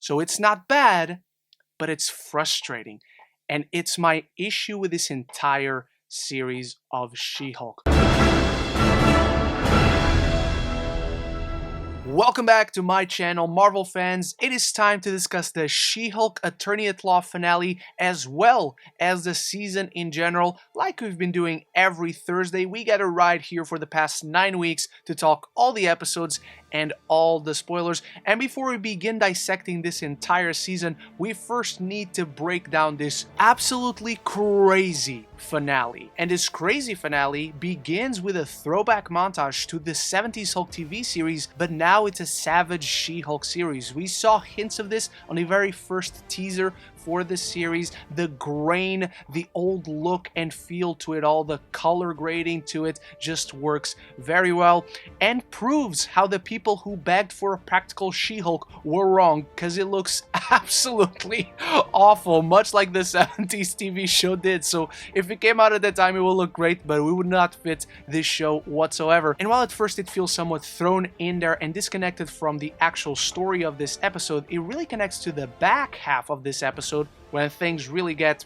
So it's not bad, but it's frustrating. And it's my issue with this entire series of She-Hulk. Welcome back to my channel, Marvel fans. It is time to discuss the She-Hulk Attorney at Law finale, as well as the season in general. Like we've been doing every Thursday, we get a ride here for the past 9 weeks to talk all the episodes and all the spoilers. And before we begin dissecting this entire season, we first need to break down this absolutely crazy finale. And this crazy finale begins with a throwback montage to the 70s Hulk TV series, but now it's a Savage She-Hulk series. We saw hints of this on the very first teaser for this series. The grain, the old look and feel to it all, the color grading to it just works very well and proves how the people who begged for a practical She-Hulk were wrong, because it looks absolutely awful, much like the 70s TV show did. So if it came out at that time, it will look great, but it would not fit this show whatsoever. And while at first it feels somewhat thrown in there and disconnected from the actual story of this episode, it really connects to the back half of this episode when things really get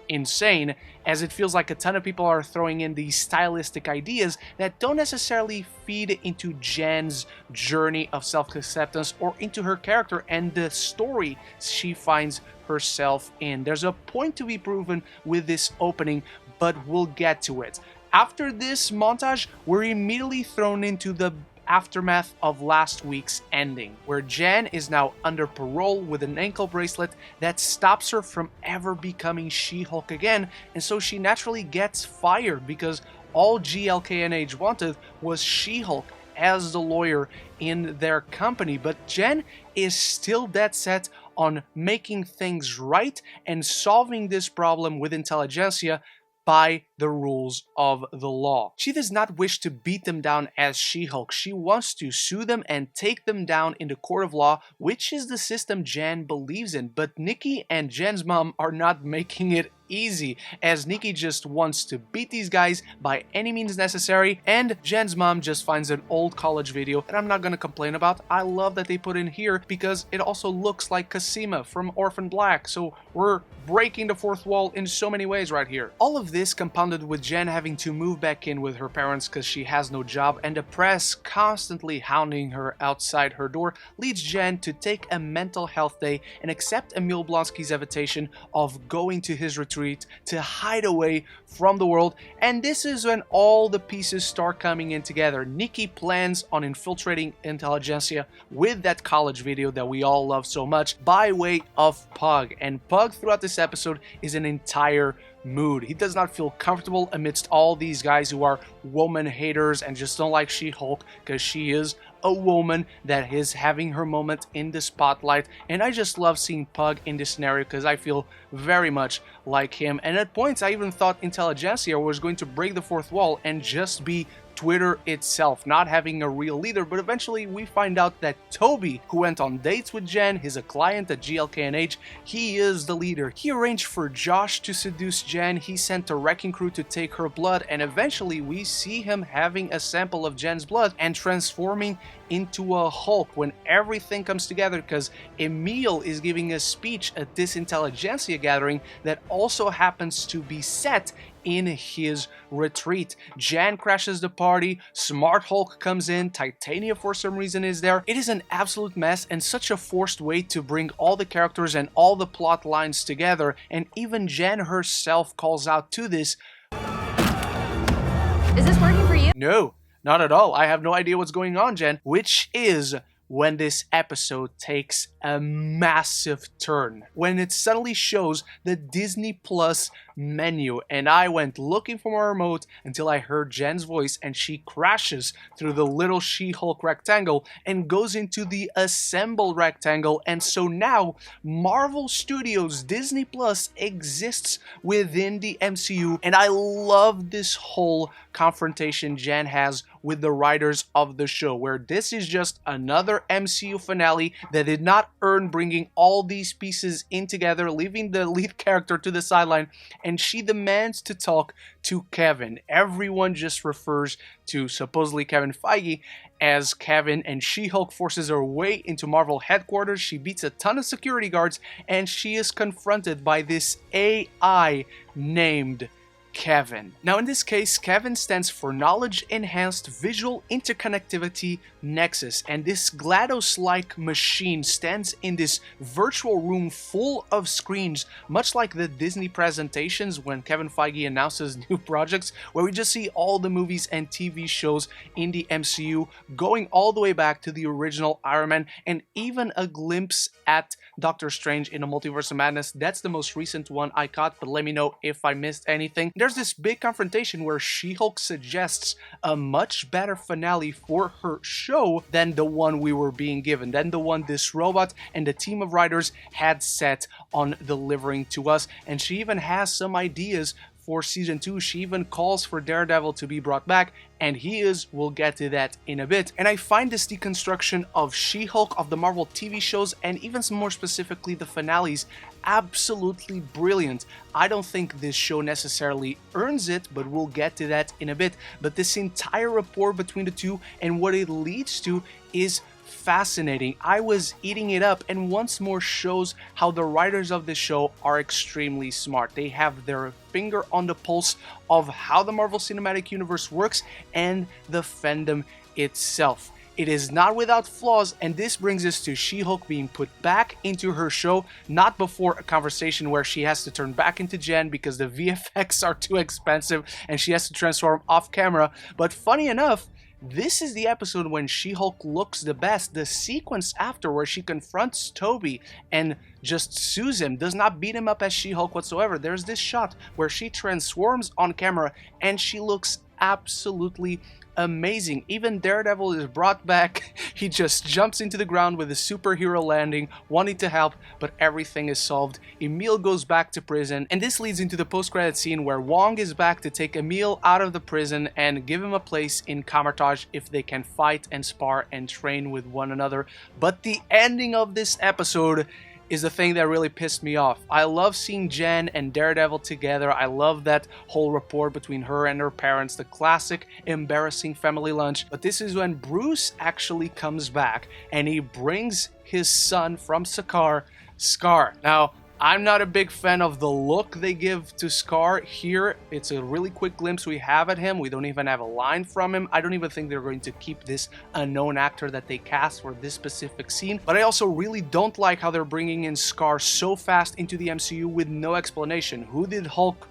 insane, as it feels like a ton of people are throwing in these stylistic ideas that don't necessarily feed into Jen's journey of self-acceptance or into her character and the story she finds herself in. There's a point to be proven with this opening, but we'll get to it. After this montage, we're immediately thrown into the aftermath of last week's ending, where Jen is now under parole with an ankle bracelet that stops her from ever becoming She-Hulk again, and so she naturally gets fired because all GLKNH wanted was She-Hulk as the lawyer in their company. But Jen is still dead set on making things right and solving this problem with intelligentsia by the rules of the law. She does not wish to beat them down as She-Hulk. She wants to sue them and take them down in the court of law, which is the system Jen believes in. But Nikki and Jen's mom are not making it easy, as Nikki just wants to beat these guys by any means necessary, and Jen's mom just finds an old college video that I'm not gonna complain about. I love that they put in here because it also looks like Cosima from Orphan Black, so we're breaking the fourth wall in so many ways right here. All of this compounded with Jen having to move back in with her parents because she has no job, and the press constantly hounding her outside her door, leads Jen to take a mental health day and accept Emil Blonsky's invitation of going to his retreat to hide away from the world. And this is when all the pieces start coming in together. Nikki plans on infiltrating intelligentsia with that college video that we all love so much by way of Pug, and Pug throughout this episode is an entire mood. He does not feel comfortable amidst all these guys who are woman haters and just don't like She-Hulk because she is a woman that is having her moment in the spotlight. And I just love seeing Pug in this scenario because I feel very much like him. And at points I even thought intelligentsia was going to break the fourth wall and just be Twitter itself, not having a real leader. But eventually we find out that Toby, who went on dates with Jen, is a client at GLKNH, he is the leader. He arranged for Josh to seduce Jen, he sent a wrecking crew to take her blood, and eventually we see him having a sample of Jen's blood and transforming into a Hulk when everything comes together, because Emil is giving a speech at this intelligentsia gathering that also happens to be set in his retreat. Jan crashes the party, Smart Hulk comes in, Titania for some reason is there. It is an absolute mess and such a forced way to bring all the characters and all the plot lines together, and even Jan herself calls out to this. Is this working for you? No, not at all. I have no idea what's going on, Jen. Which is when this episode takes a massive turn, when it suddenly shows the Disney Plus menu, and I went looking for my remote until I heard Jen's voice, and she crashes through the little She-Hulk rectangle and goes into the assemble rectangle. And so now Marvel Studios Disney Plus exists within the MCU, and I love this whole confrontation Jen has with the writers of the show, where this is just another MCU finale that did not earn bringing all these pieces in together, leaving the lead character to the sideline, and she demands to talk to Kevin. Everyone just refers to supposedly Kevin Feige as Kevin, and She-Hulk forces her way into Marvel headquarters. She beats a ton of security guards, and she is confronted by this AI named Kevin. Now in this case, Kevin stands for Knowledge Enhanced Visual Interconnectivity Nexus, and this GLaDOS-like machine stands in this virtual room full of screens, much like the Disney presentations when Kevin Feige announces new projects, where we just see all the movies and TV shows in the MCU, going all the way back to the original Iron Man, and even a glimpse at Doctor Strange in a Multiverse of Madness. That's the most recent one I caught, but let me know if I missed anything. There's this big confrontation where She-Hulk suggests a much better finale for her show than the one we were being given, than the one this robot and the team of writers had set on delivering to us. And she even has some ideas for season 2. She even calls for Daredevil to be brought back, and he is. We'll get to that in a bit. And I find this deconstruction of She-Hulk, of the Marvel TV shows, and even more specifically the finales, absolutely brilliant. I don't think this show necessarily earns it, but we'll get to that in a bit. But this entire rapport between the two and what it leads to is fascinating. I was eating it up, and once more shows how the writers of this show are extremely smart. They have their finger on the pulse of how the Marvel Cinematic Universe works and the fandom itself. It is not without flaws, and this brings us to She-Hulk being put back into her show, not before a conversation where she has to turn back into Jen because the VFX are too expensive and she has to transform off camera. But funny enough, this is the episode when She-Hulk looks the best. The sequence after where she confronts Toby and just sues him, does not beat him up as She-Hulk whatsoever. There's this shot where she transforms on camera and she looks absolutely amazing. Even Daredevil is brought back. He just jumps into the ground with a superhero landing, wanting to help, but everything is solved. Emil goes back to prison, and this leads into the post-credit scene where Wong is back to take Emil out of the prison and give him a place in Kamar-Taj if they can fight and spar and train with one another. But the ending of this episode is the thing that really pissed me off. I love seeing Jen and Daredevil together. I love that whole rapport between her and her parents, the classic embarrassing family lunch. But this is when Bruce actually comes back and he brings his son from Skaar, Skaar. Now, I'm not a big fan of the look they give to Skaar here. It's a really quick glimpse we have at him. We don't even have a line from him. I don't even think they're going to keep this unknown actor that they cast for this specific scene. But I also really don't like how they're bringing in Skaar so fast into the MCU with no explanation. Who did Hulk,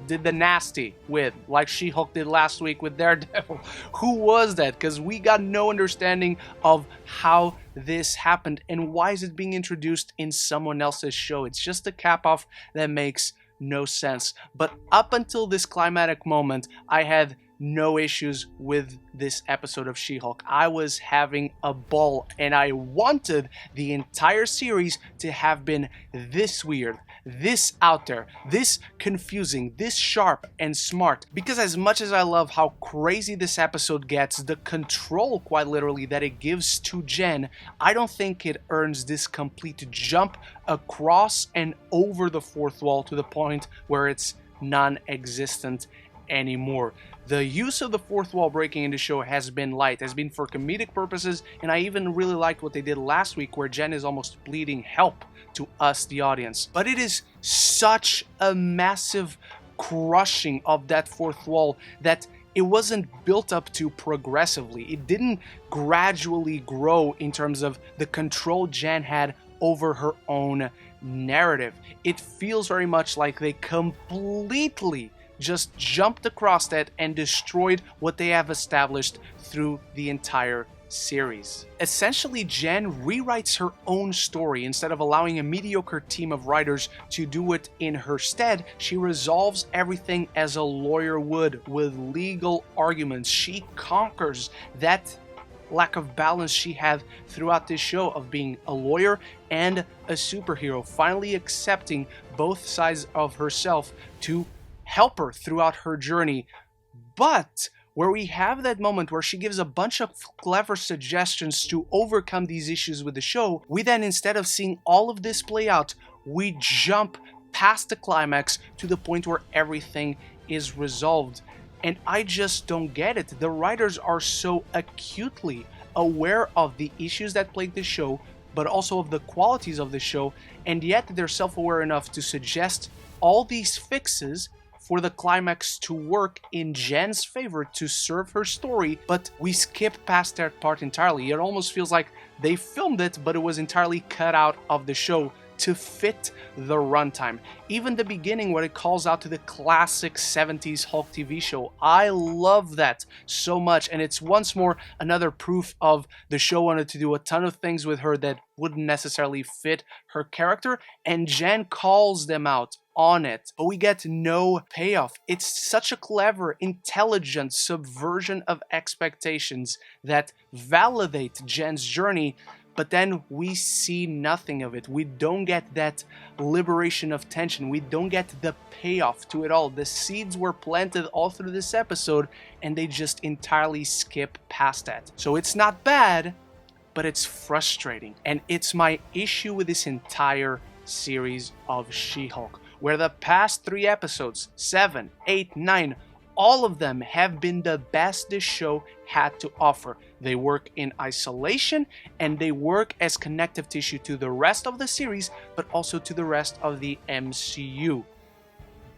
did the nasty with, like She-Hulk did last week with Daredevil? Who was that? Because we got no understanding of how this happened and why is it being introduced in someone else's show. It's just a cap-off that makes no sense. But up until this climatic moment, I had no issues with this episode of She-Hulk. I was having a ball, and I wanted the entire series to have been this weird, this out there, this confusing, this sharp and smart. Because as much as I love how crazy this episode gets, the control, quite literally, that it gives to Jen, I don't think it earns this complete jump across and over the fourth wall to the point where it's non-existent anymore. The use of the fourth wall breaking in the show has been light, has been for comedic purposes, and I even really liked what they did last week where Jen is almost bleeding help to us, the audience. But it is such a massive crushing of that fourth wall that it wasn't built up to progressively. It didn't gradually grow in terms of the control Jen had over her own narrative. It feels very much like they completely just jumped across that and destroyed what they have established through the entire series. Essentially, Jen rewrites her own story. Instead of allowing a mediocre team of writers to do it in her stead, she resolves everything as a lawyer would, with legal arguments. She conquers that lack of balance she had throughout this show of being a lawyer and a superhero, finally accepting both sides of herself to help her throughout her journey. But where we have that moment where she gives a bunch of clever suggestions to overcome these issues with the show, we then, instead of seeing all of this play out, we jump past the climax to the point where everything is resolved. And I just don't get it. The writers are so acutely aware of the issues that plague the show, but also of the qualities of the show, and yet they're self-aware enough to suggest all these fixes for the climax to work in Jen's favor to serve her story, but we skip past that part entirely. It almost feels like they filmed it, but it was entirely cut out of the show to fit the runtime. Even the beginning where it calls out to the classic 70s Hulk TV show, I love that so much, and it's once more another proof of the show wanted to do a ton of things with her that wouldn't necessarily fit her character, and Jen calls them out on it, but we get no payoff. It's such a clever, intelligent subversion of expectations that validate Jen's journey, but then we see nothing of it. We don't get that liberation of tension. We don't get the payoff to it all. The seeds were planted all through this episode, and they just entirely skip past that. So it's not bad, but it's frustrating. And it's my issue with this entire series of She-Hulk, where the past 3 episodes, 7, 8, 9, all of them have been the best this show had to offer. They work in isolation, and they work as connective tissue to the rest of the series, but also to the rest of the MCU.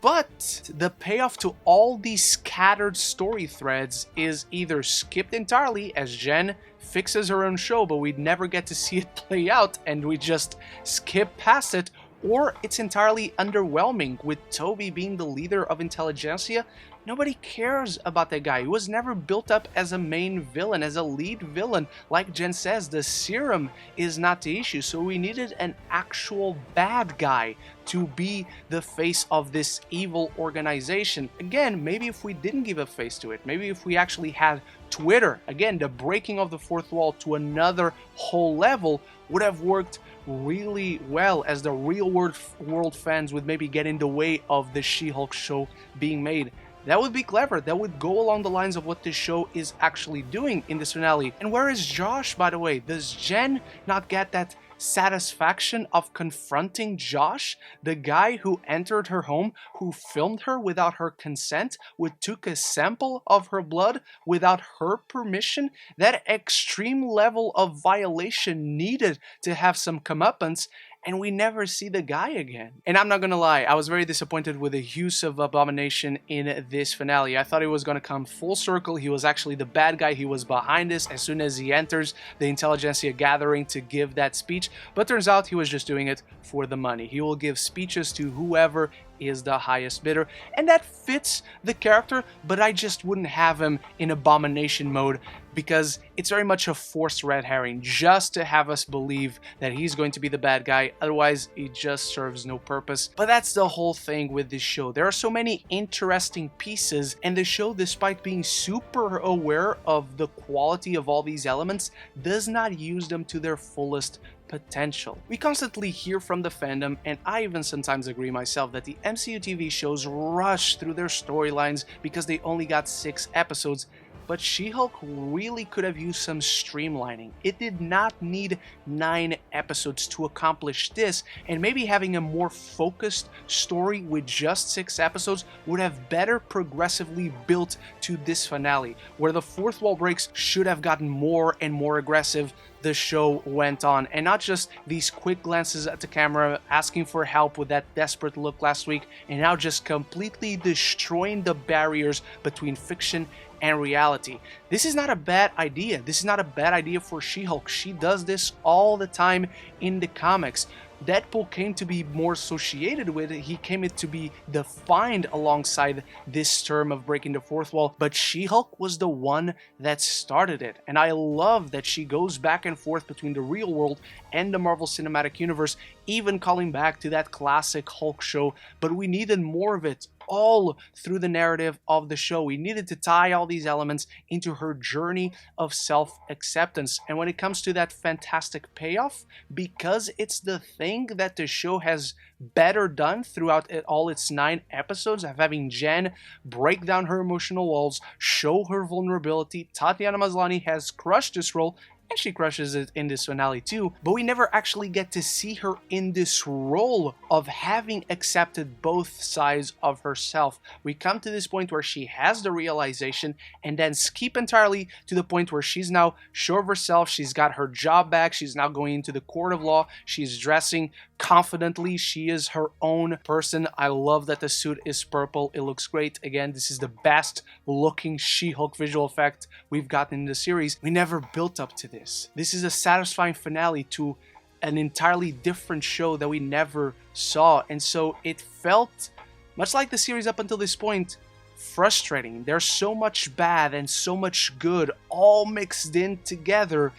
But the payoff to all these scattered story threads is either skipped entirely, as Jen fixes her own show, but we'd never get to see it play out, and we just skip past it, or it's entirely underwhelming, with Toby being the leader of Intelligentsia. Nobody cares about that guy. He was never built up as a main villain, as a lead villain. Like Jen says, the serum is not the issue, so we needed an actual bad guy to be the face of this evil organization. Again, maybe if we didn't give a face to it, maybe if we actually had Twitter, again, the breaking of the fourth wall to another whole level would have worked really well, as the real world fans would maybe get in the way of the She-Hulk show being made. That would be clever. That would go along the lines of what this show is actually doing in this finale. And where is Josh, by the way? Does Jen not get that satisfaction of confronting Josh, the guy who entered her home, who filmed her without her consent, who took a sample of her blood without her permission? That extreme level of violation needed to have some comeuppance, and we never see the guy again. And I'm not gonna lie, I was very disappointed with the use of Abomination in this finale. I thought he was gonna come full circle. He was actually the bad guy. He was behind this as soon as he enters the Intelligentsia gathering to give that speech, but turns out he was just doing it for the money. He will give speeches to whoever is the highest bidder, and that fits the character, but I just wouldn't have him in Abomination mode, because it's very much a forced red herring just to have us believe that he's going to be the bad guy. Otherwise, it just serves no purpose. But that's the whole thing with this show. There are so many interesting pieces, and the show, despite being super aware of the quality of all these elements, does not use them to their fullest potential. We constantly hear from the fandom, and I even sometimes agree myself, that the MCU TV shows rush through their storylines because they only got 6 episodes. But She-Hulk really could have used some streamlining. It did not need 9 episodes to accomplish this, and maybe having a more focused story with just 6 episodes would have better progressively built to this finale, where the fourth wall breaks should have gotten more and more aggressive the show went on, and not just these quick glances at the camera asking for help with that desperate look last week, and now just completely destroying the barriers between fiction and reality. This is not a bad idea. This is not a bad idea for She-Hulk. She does this all the time in the comics. Deadpool came to be more associated with it. He came to be defined alongside this term of breaking the fourth wall, but She-Hulk was the one that started it. And I love that she goes back and forth between the real world and the Marvel Cinematic Universe, even calling back to that classic Hulk show, but we needed more of it all through the narrative of the show. We needed to tie all these elements into her journey of self-acceptance. And when it comes to that fantastic payoff, because it's the thing that the show has better done throughout all its 9 episodes, of having Jen break down her emotional walls, show her vulnerability, Tatiana Maslany has crushed this role, and she crushes it in this finale too, but we never actually get to see her in this role of having accepted both sides of herself. We come to this point where she has the realization and then skip entirely to the point where she's now sure of herself, she's got her job back, she's now going into the court of law, she's dressing confidently, she is her own person. I love that the suit is purple, it looks great. Again, this is the best looking She-Hulk visual effect we've gotten in the series. We never built up to this. This is a satisfying finale to an entirely different show that we never saw, and so it felt, much like the series up until this point, frustrating. There's so much bad and so much good all mixed in together,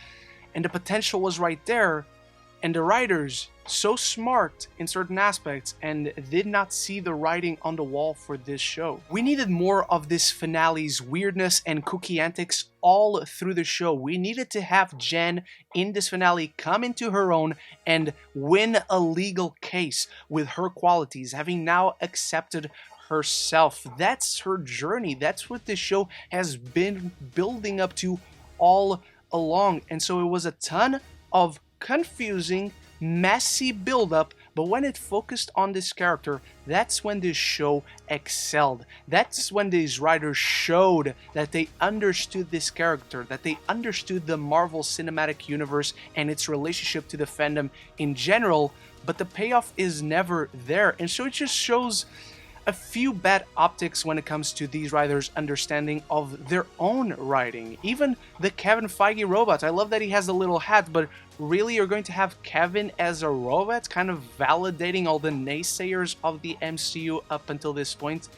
and the potential was right there, and the writers, so smart in certain aspects, and did not see the writing on the wall for this show. We needed more of this finale's weirdness and kooky antics all through the show. We needed to have Jen in this finale come into her own and win a legal case with her qualities, having now accepted herself. That's her journey. That's what this show has been building up to all along. And so it was a ton of confusing, messy build-up, but when it focused on this character, that's when this show excelled. That's when these writers showed that they understood this character, that they understood the Marvel Cinematic Universe and its relationship to the fandom in general, but the payoff is never there. And so it just shows a few bad optics when it comes to these writers' understanding of their own writing. Even the Kevin Feige robot, I love that he has a little hat, but really you're going to have Kevin as a robot, kind of validating all the naysayers of the MCU up until this point.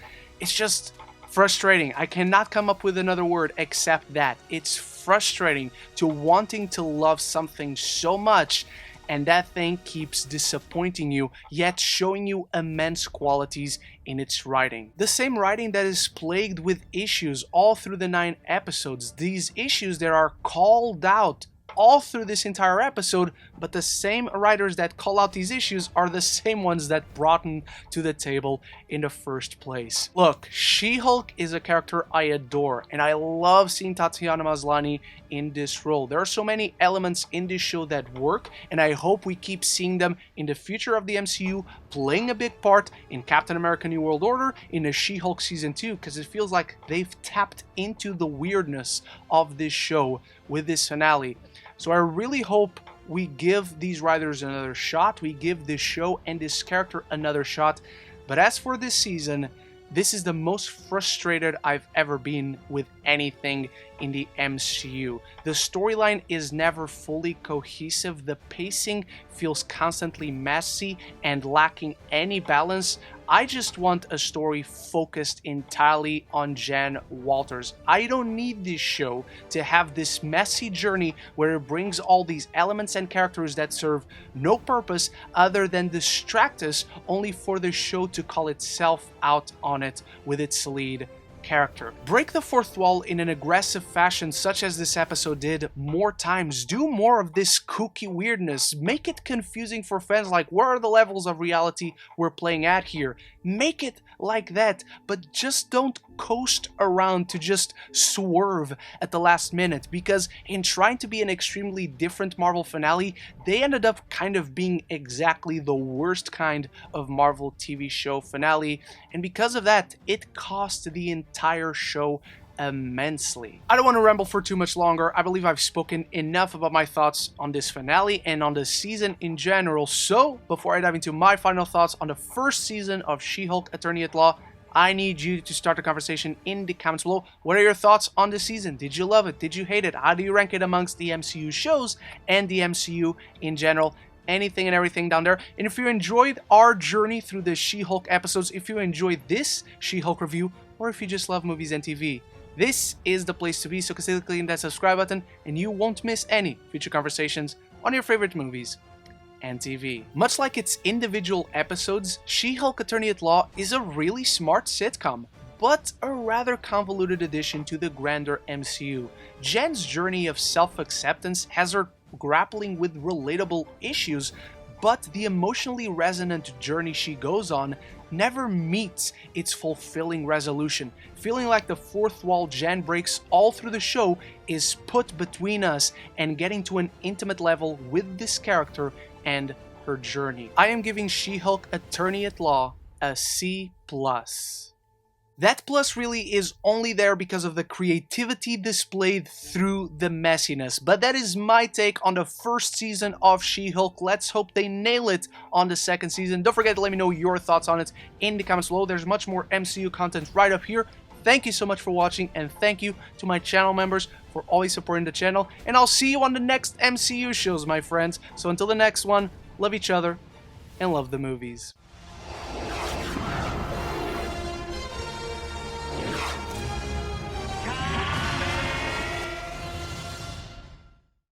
It's just frustrating. I cannot come up with another word except that. It's frustrating to wanting to love something so much, and that thing keeps disappointing you, yet showing you immense qualities in its writing. The same writing that is plagued with issues all through the 9 episodes. These issues that are called out all through this entire episode, but the same writers that call out these issues are the same ones that brought them to the table in the first place. Look, She-Hulk is a character I adore, and I love seeing Tatiana Maslany in this role. There are so many elements in this show that work, and I hope we keep seeing them in the future of the MCU, playing a big part in Captain America New World Order, in a She-Hulk Season 2, because it feels like they've tapped into the weirdness of this show with this finale. So I really hope we give these writers another shot, we give this show and this character another shot. But as for this season, this is the most frustrated I've ever been with anything in the MCU. The storyline is never fully cohesive, the pacing feels constantly messy and lacking any balance. I just want a story focused entirely on Jen Walters. I don't need this show to have this messy journey where it brings all these elements and characters that serve no purpose other than distract us, only for the show to call itself out on it with its lead character. Break the fourth wall in an aggressive fashion such as this episode did more times. Do more of this kooky weirdness. Make it confusing for fans, like where are the levels of reality we're playing at here? Make it like that, but just don't coast around to just swerve at the last minute, because in trying to be an extremely different Marvel finale, they ended up kind of being exactly the worst kind of Marvel TV show finale, and because of that, it cost the entire show immensely. I don't want to ramble for too much longer. I believe I've spoken enough about my thoughts on this finale and on the season in general. So before I dive into my final thoughts on the first season of She-Hulk Attorney at Law, I need you to start the conversation in the comments below. What are your thoughts on this season? Did you love it? Did you hate it? How do you rank it amongst the MCU shows and the MCU in general? Anything and everything down there. And if you enjoyed our journey through the She-Hulk episodes, if you enjoyed this She-Hulk review, or if you just love movies and TV, this is the place to be. So consider clicking that subscribe button and you won't miss any future conversations on your favorite movies and TV. Much like its individual episodes, She-Hulk Attorney at Law is a really smart sitcom, but a rather convoluted addition to the grander MCU. Jen's journey of self-acceptance has her grappling with relatable issues, but the emotionally resonant journey she goes on never meets its fulfilling resolution. Feeling like the fourth wall Jen breaks all through the show is put between us and getting to an intimate level with this character and her journey. I am giving She-Hulk Attorney at Law a C+. That plus really is only there because of the creativity displayed through the messiness. But that is my take on the first season of She-Hulk. Let's hope they nail it on the second season. Don't forget to let me know your thoughts on it in the comments below. There's much more MCU content right up here. Thank you so much for watching, and thank you to my channel members for always supporting the channel. And I'll see you on the next MCU shows, my friends. So until the next one, love each other and love the movies.